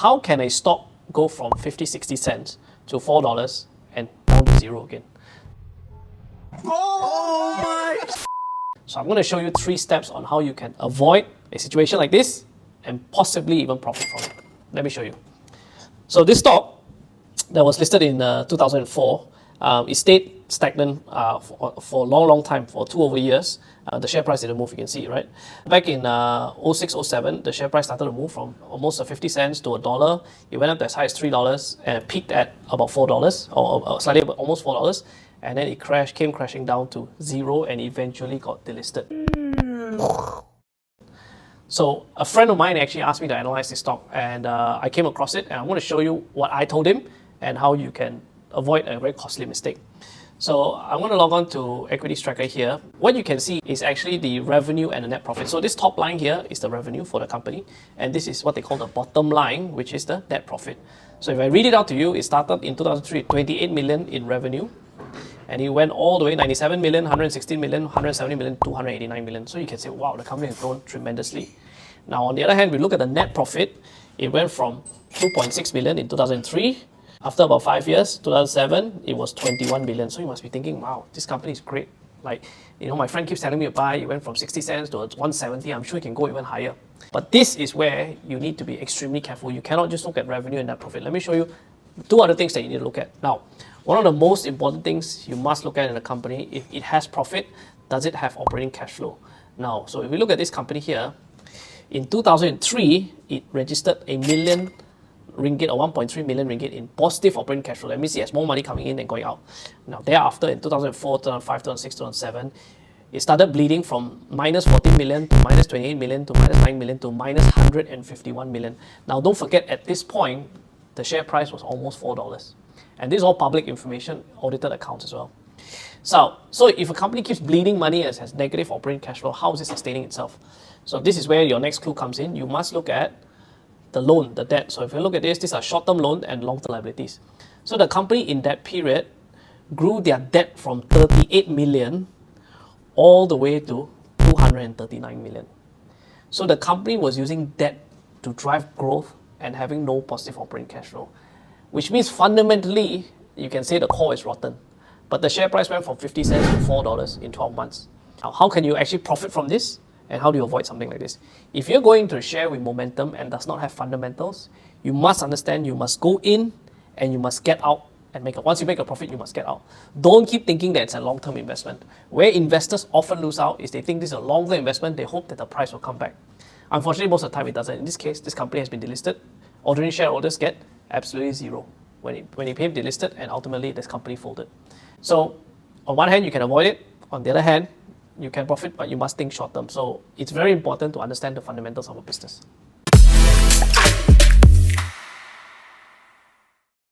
how can a stock go from 50, 60 cents to $4 and down to zero again? Oh my! So I'm going to show you 3 steps on how you can avoid a situation like this and possibly even profit from it. Let me show you. So this stock that was listed in 2004, it stayed stagnant for a long time, for 2 over years. The share price didn't move, you can see, right? Back in 06, 07, the share price started to move from almost 50 cents to $1. It went up to as high as $3 and peaked at about $4, or slightly about almost $4. And then it came crashing down to 0 and eventually got delisted. So a friend of mine actually asked me to analyze this stock, and I came across it, and I'm going to show you what I told him and how you can avoid a very costly mistake. So I'm going to log on to EquitiesTracker here. What you can see is actually the revenue and the net profit. So this top line here is the revenue for the company, and this is what they call the bottom line, which is the net profit. So if I read it out to you, it started in 2003, 28 million in revenue, and it went all the way 97 million, 116 million, 170 million, 289 million. So you can say, wow, the company has grown tremendously. Now, on the other hand, we look at the net profit. It went from 2.6 million in 2003. After about 5 years, 2007, it was 21 million. So you must be thinking, wow, this company is great. Like, you know, my friend keeps telling me to buy. It went from 60 cents to 170. I'm sure it can go even higher. But this is where you need to be extremely careful. You cannot just look at revenue and net profit. Let me show you 2 other things that you need to look at. Now, one of the most important things you must look at in a company, if it has profit, does it have operating cash flow? Now, so if we look at this company here, in 2003, it registered $1 million or 1.3 million ringgit in positive operating cash flow. That means it has more money coming in than going out. Now, thereafter, in 2004, 2005, 2006, 2007, it started bleeding from minus 14 million to minus 28 million to minus 9 million to minus 151 million. Now, don't forget, at this point, the share price was almost $4. And this is all public information, audited accounts as well. So if a company keeps bleeding money and has negative operating cash flow, how is it sustaining itself? So this is where your next clue comes in. You must look at the loan, the debt. So if you look at this, these are short-term loans and long-term liabilities. So the company in that period grew their debt from 38 million all the way to 239 million. So the company was using debt to drive growth and having no positive operating cash flow, which means fundamentally, you can say the core is rotten. But the share price went from 50 cents to $4 in 12 months. Now, how can you actually profit from this? And how do you avoid something like this? If you're going to share with momentum and does not have fundamentals, you must understand you must go in and you must get out and make it. Once you make a profit, you must get out. Don't keep thinking that it's a long-term investment. Where investors often lose out is they think this is a long-term investment, they hope that the price will come back. Unfortunately, most of the time it doesn't. In this case, this company has been delisted. Ordinary shareholders get absolutely zero when it became delisted, and ultimately this company folded. So on one hand, you can avoid it. On the other hand, you can profit, but you must think short term. So it's very important to understand the fundamentals of a business.